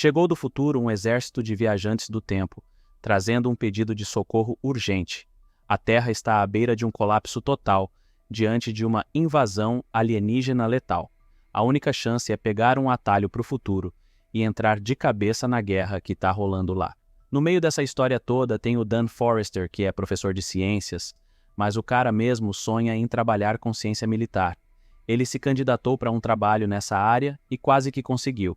Chegou do futuro um exército de viajantes do tempo, trazendo um pedido de socorro urgente. A Terra está à beira de um colapso total, diante de uma invasão alienígena letal. A única chance é pegar um atalho para o futuro e entrar de cabeça na guerra que está rolando lá. No meio dessa história toda tem o Dan Forrester, que é professor de ciências, mas o cara mesmo sonha em trabalhar com ciência militar. Ele se candidatou para um trabalho nessa área e quase que conseguiu.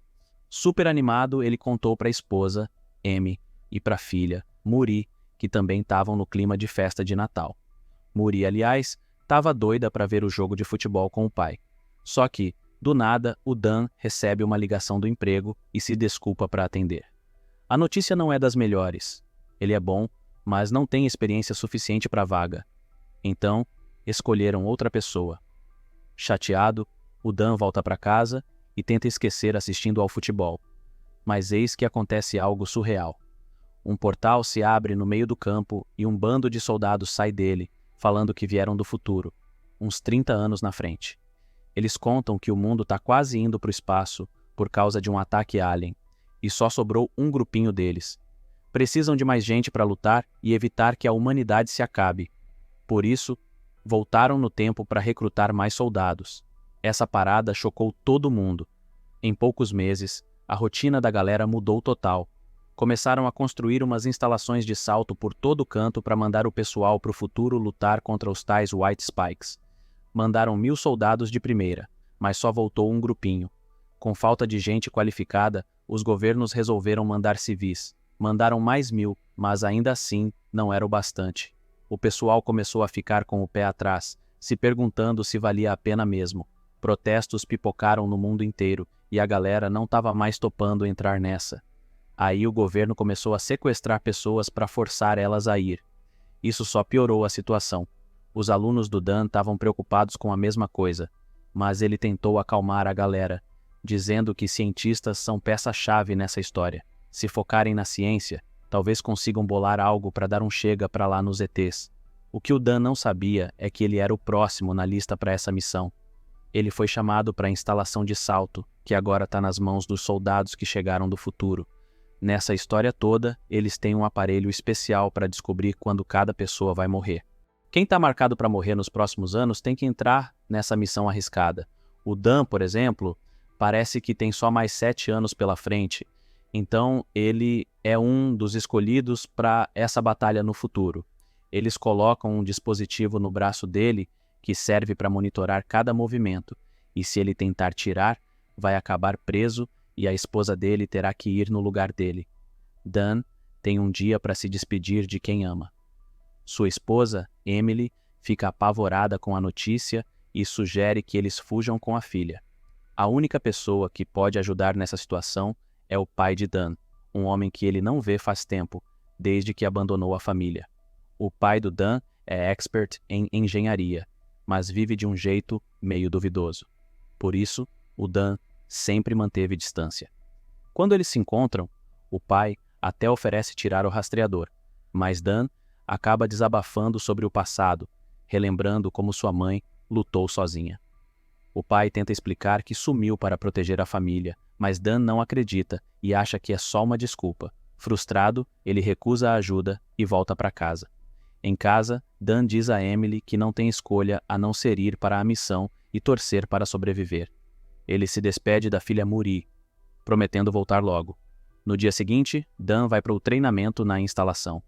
Super animado, ele contou para a esposa, Amy, e para a filha, Muri, que também estavam no clima de festa de Natal. Muri, aliás, estava doida para ver o jogo de futebol com o pai. Só que, do nada, o Dan recebe uma ligação do emprego e se desculpa para atender. A notícia não é das melhores. Ele é bom, mas não tem experiência suficiente para a vaga. Então, escolheram outra pessoa. Chateado, o Dan volta para casa e tenta esquecer assistindo ao futebol. Mas eis que acontece algo surreal. Um portal se abre no meio do campo e um bando de soldados sai dele, falando que vieram do futuro, uns 30 anos na frente. Eles contam que o mundo está quase indo para o espaço por causa de um ataque alien, e só sobrou um grupinho deles. Precisam de mais gente para lutar e evitar que a humanidade se acabe. Por isso, voltaram no tempo para recrutar mais soldados. Essa parada chocou todo mundo. Em poucos meses, a rotina da galera mudou total. Começaram a construir umas instalações de salto por todo canto para mandar o pessoal para o futuro lutar contra os tais White Spikes. Mandaram 1000 soldados de primeira, mas só voltou um grupinho. Com falta de gente qualificada, os governos resolveram mandar civis. Mandaram mais 1000, mas ainda assim não era o bastante. O pessoal começou a ficar com o pé atrás, se perguntando se valia a pena mesmo. Protestos pipocaram no mundo inteiro e a galera não estava mais topando entrar nessa. Aí o governo começou a sequestrar pessoas para forçar elas a ir. Isso só piorou a situação. Os alunos do Dan estavam preocupados com a mesma coisa, mas ele tentou acalmar a galera, dizendo que cientistas são peça-chave nessa história. Se focarem na ciência, talvez consigam bolar algo para dar um chega para lá nos ETs. O que o Dan não sabia é que ele era o próximo na lista para essa missão. Ele foi chamado para a instalação de salto, que agora está nas mãos dos soldados que chegaram do futuro. Nessa história toda, eles têm um aparelho especial para descobrir quando cada pessoa vai morrer. Quem está marcado para morrer nos próximos anos tem que entrar nessa missão arriscada. O Dan, por exemplo, parece que tem só mais 7 anos pela frente, então ele é um dos escolhidos para essa batalha no futuro. Eles colocam um dispositivo no braço dele que serve para monitorar cada movimento, e se ele tentar tirar, vai acabar preso e a esposa dele terá que ir no lugar dele. Dan tem um dia para se despedir de quem ama. Sua esposa, Emily, fica apavorada com a notícia e sugere que eles fujam com a filha. A única pessoa que pode ajudar nessa situação é o pai de Dan, um homem que ele não vê faz tempo, desde que abandonou a família. O pai do Dan é expert em engenharia, mas vive de um jeito meio duvidoso. Por isso, o Dan sempre manteve distância. Quando eles se encontram, o pai até oferece tirar o rastreador, mas Dan acaba desabafando sobre o passado, relembrando como sua mãe lutou sozinha. O pai tenta explicar que sumiu para proteger a família, mas Dan não acredita e acha que é só uma desculpa. Frustrado, ele recusa a ajuda e volta para casa. Em casa, Dan diz a Emily que não tem escolha a não ser ir para a missão e torcer para sobreviver. Ele se despede da filha Muri, prometendo voltar logo. No dia seguinte, Dan vai para o treinamento na instalação.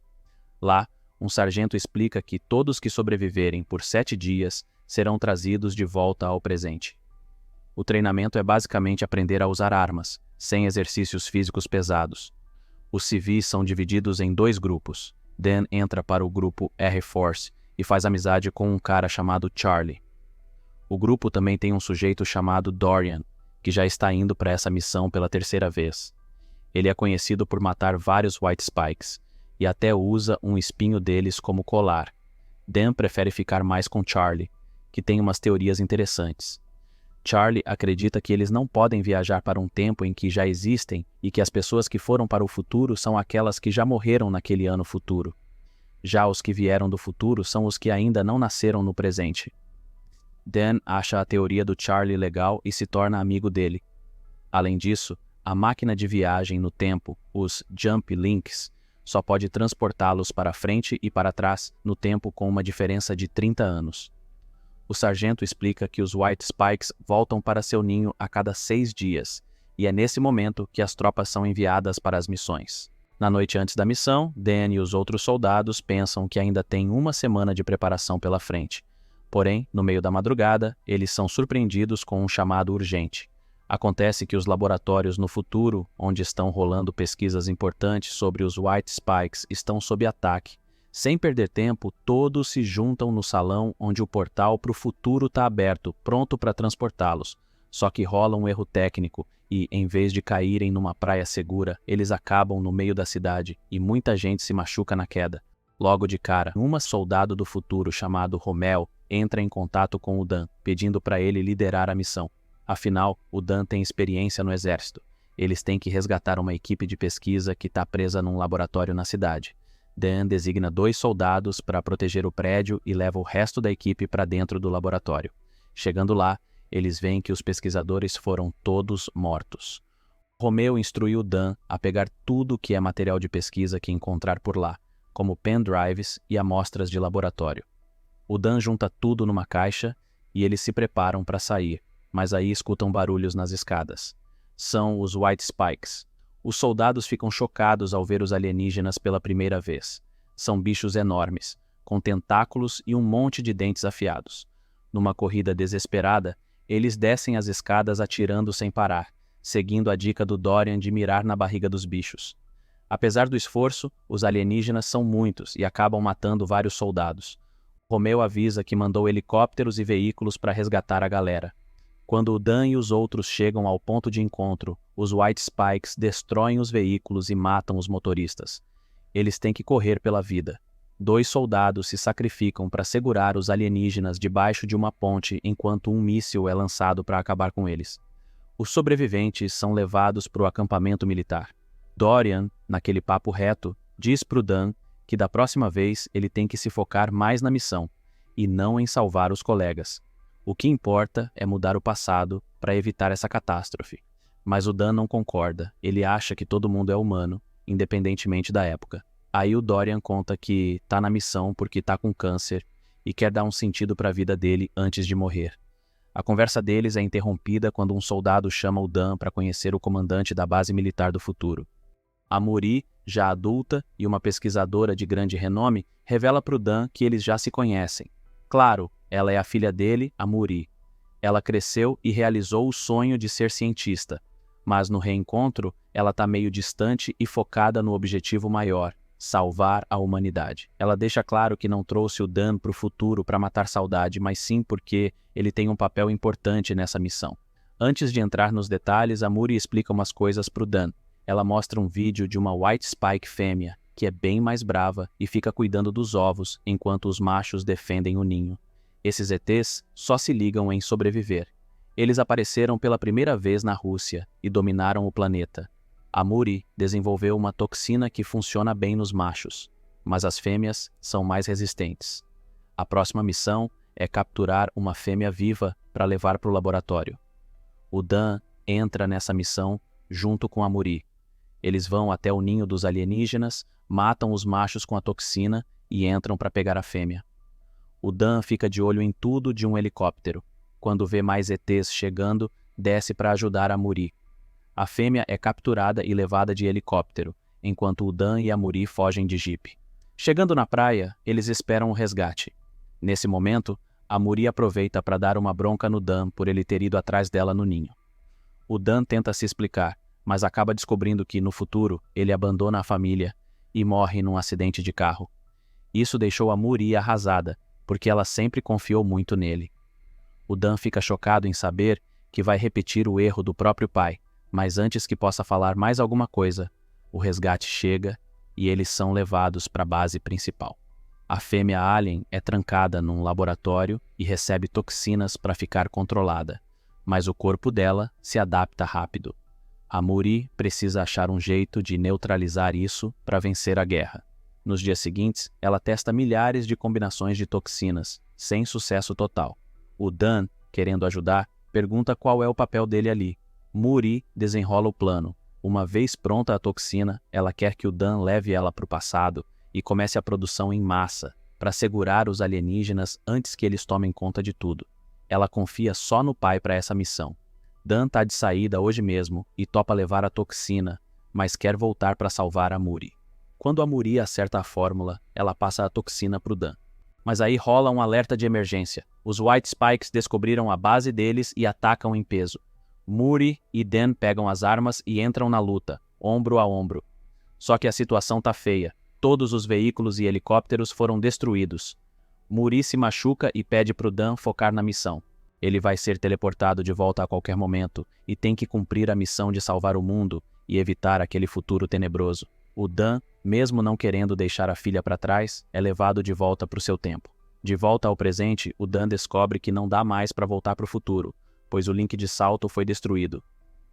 Lá, um sargento explica que todos que sobreviverem por 7 dias serão trazidos de volta ao presente. O treinamento é basicamente aprender a usar armas, sem exercícios físicos pesados. Os civis são divididos em 2 grupos. Dan entra para o grupo R-Force e faz amizade com um cara chamado Charlie. O grupo também tem um sujeito chamado Dorian, que já está indo para essa missão pela 3ª vez. Ele é conhecido por matar vários White Spikes e até usa um espinho deles como colar. Dan prefere ficar mais com Charlie, que tem umas teorias interessantes. Charlie acredita que eles não podem viajar para um tempo em que já existem e que as pessoas que foram para o futuro são aquelas que já morreram naquele ano futuro. Já os que vieram do futuro são os que ainda não nasceram no presente. Dan acha a teoria do Charlie legal e se torna amigo dele. Além disso, A máquina de viagem no tempo, os Jump Links, só pode transportá-los para frente e para trás no tempo com uma diferença de 30 anos. O sargento explica que os White Spikes voltam para seu ninho a cada 6 dias, e é nesse momento que as tropas são enviadas para as missões. Na noite antes da missão, Dan e os outros soldados pensam que ainda tem uma semana de preparação pela frente. Porém, no meio da madrugada, eles são surpreendidos com um chamado urgente. Acontece que os laboratórios no futuro, onde estão rolando pesquisas importantes sobre os White Spikes, estão sob ataque. Sem perder tempo, todos se juntam no salão onde o portal para o futuro está aberto, pronto para transportá-los. Só que rola um erro técnico e, em vez de caírem numa praia segura, eles acabam no meio da cidade e muita gente se machuca na queda. Logo de cara, um soldado do futuro chamado Romel entra em contato com o Dan, pedindo para ele liderar a missão. Afinal, o Dan tem experiência no exército. Eles têm que resgatar uma equipe de pesquisa que está presa num laboratório na cidade. Dan designa 2 soldados para proteger o prédio e leva o resto da equipe para dentro do laboratório. Chegando lá, eles veem que os pesquisadores foram todos mortos. Romeu instruiu Dan a pegar tudo que é material de pesquisa que encontrar por lá, como pendrives e amostras de laboratório. O Dan junta tudo numa caixa e eles se preparam para sair, mas aí escutam barulhos nas escadas. São os White Spikes. Os soldados ficam chocados ao ver os alienígenas pela primeira vez. São bichos enormes, com tentáculos e um monte de dentes afiados. Numa corrida desesperada, eles descem as escadas atirando sem parar, seguindo a dica do Dorian de mirar na barriga dos bichos. Apesar do esforço, os alienígenas são muitos e acabam matando vários soldados. Romeu avisa que mandou helicópteros e veículos para resgatar a galera. Quando o Dan e os outros chegam ao ponto de encontro, os White Spikes destroem os veículos e matam os motoristas. Eles têm que correr pela vida. 2 soldados se sacrificam para segurar os alienígenas debaixo de uma ponte enquanto um míssil é lançado para acabar com eles. Os sobreviventes são levados para o acampamento militar. Dorian, naquele papo reto, diz para o Dan que da próxima vez ele tem que se focar mais na missão e não em salvar os colegas. O que importa é mudar o passado para evitar essa catástrofe. Mas o Dan não concorda, ele acha que todo mundo é humano, independentemente da época. Aí o Dorian conta que tá na missão porque tá com câncer e quer dar um sentido para a vida dele antes de morrer. A conversa deles é interrompida quando um soldado chama o Dan para conhecer o comandante da base militar do futuro. A Muri, já adulta e uma pesquisadora de grande renome, revela para o Dan que eles já se conhecem. Claro, ela é a filha dele, a Muri. Ela cresceu e realizou o sonho de ser cientista, mas no reencontro ela está meio distante e focada no objetivo maior, salvar a humanidade. Ela deixa claro que não trouxe o Dan para o futuro para matar saudade, mas sim porque ele tem um papel importante nessa missão. Antes de entrar nos detalhes, a Muri explica umas coisas para o Dan. Ela mostra um vídeo de uma White Spike fêmea, que é bem mais brava e fica cuidando dos ovos enquanto os machos defendem o ninho. Esses ETs só se ligam em sobreviver. Eles apareceram pela primeira vez na Rússia e dominaram o planeta. A Muri desenvolveu uma toxina que funciona bem nos machos, mas as fêmeas são mais resistentes. A próxima missão é capturar uma fêmea viva para levar para o laboratório. O Dan entra nessa missão junto com a Muri. Eles vão até o ninho dos alienígenas, matam os machos com a toxina e entram para pegar a fêmea. O Dan fica de olho em tudo de um helicóptero. Quando vê mais ETs chegando, desce para ajudar a Muri. A fêmea é capturada e levada de helicóptero, enquanto o Dan e a Muri fogem de jipe. Chegando na praia, eles esperam o resgate. Nesse momento, a Muri aproveita para dar uma bronca no Dan por ele ter ido atrás dela no ninho. O Dan tenta se explicar, mas acaba descobrindo que, no futuro, ele abandona a família e morre num acidente de carro. Isso deixou a Muri arrasada, porque ela sempre confiou muito nele. O Dan fica chocado em saber que vai repetir o erro do próprio pai, mas antes que possa falar mais alguma coisa, o resgate chega e eles são levados para a base principal. A fêmea alien é trancada num laboratório e recebe toxinas para ficar controlada, mas o corpo dela se adapta rápido. A Muri precisa achar um jeito de neutralizar isso para vencer a guerra. Nos dias seguintes, ela testa milhares de combinações de toxinas, sem sucesso total. O Dan, querendo ajudar, pergunta qual é o papel dele ali. Muri desenrola o plano. Uma vez pronta a toxina, ela quer que o Dan leve ela para o passado e comece a produção em massa, para segurar os alienígenas antes que eles tomem conta de tudo. Ela confia só no pai para essa missão. Dan tá de saída hoje mesmo e topa levar a toxina, mas quer voltar para salvar a Muri. Quando a Muri acerta a fórmula, ela passa a toxina pro Dan. Mas aí rola um alerta de emergência. Os White Spikes descobriram a base deles e atacam em peso. Muri e Dan pegam as armas e entram na luta, ombro a ombro. Só que a situação tá feia. Todos os veículos e helicópteros foram destruídos. Muri se machuca e pede pro Dan focar na missão. Ele vai ser teleportado de volta a qualquer momento e tem que cumprir a missão de salvar o mundo e evitar aquele futuro tenebroso. O Dan, mesmo não querendo deixar a filha para trás, é levado de volta para o seu tempo. De volta ao presente, o Dan descobre que não dá mais para voltar para o futuro, pois o link de salto foi destruído.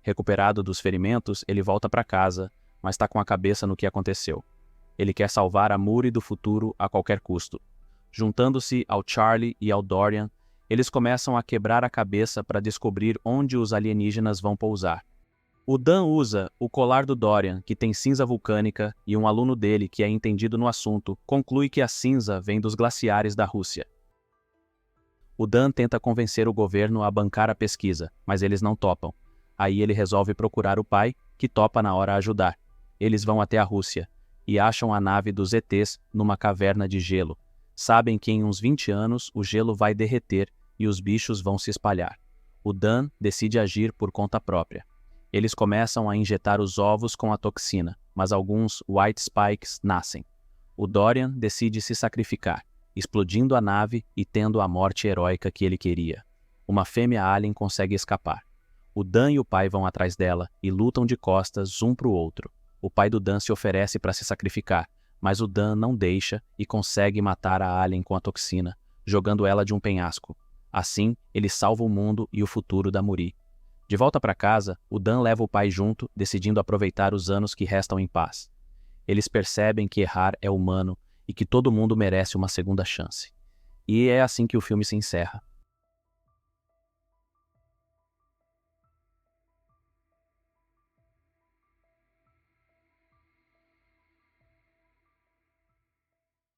Recuperado dos ferimentos, ele volta para casa, mas está com a cabeça no que aconteceu. Ele quer salvar a Muri do futuro a qualquer custo. Juntando-se ao Charlie e ao Dorian, eles começam a quebrar a cabeça para descobrir onde os alienígenas vão pousar. O Dan usa o colar do Dorian, que tem cinza vulcânica, e um aluno dele, que é entendido no assunto, conclui que a cinza vem dos glaciares da Rússia. O Dan tenta convencer o governo a bancar a pesquisa, mas eles não topam. Aí ele resolve procurar o pai, que topa na hora ajudar. Eles vão até a Rússia e acham a nave dos ETs numa caverna de gelo. Sabem que em uns 20 anos o gelo vai derreter e os bichos vão se espalhar. O Dan decide agir por conta própria. Eles começam a injetar os ovos com a toxina, mas alguns White Spikes nascem. O Dorian decide se sacrificar, explodindo a nave e tendo a morte heróica que ele queria. Uma fêmea alien consegue escapar. O Dan e o pai vão atrás dela e lutam de costas um para o outro. O pai do Dan se oferece para se sacrificar, mas o Dan não deixa e consegue matar a alien com a toxina, jogando ela de um penhasco. Assim, ele salva o mundo e o futuro da Muri. De volta para casa, o Dan leva o pai junto, decidindo aproveitar os anos que restam em paz. Eles percebem que errar é humano e que todo mundo merece uma segunda chance. E é assim que o filme se encerra.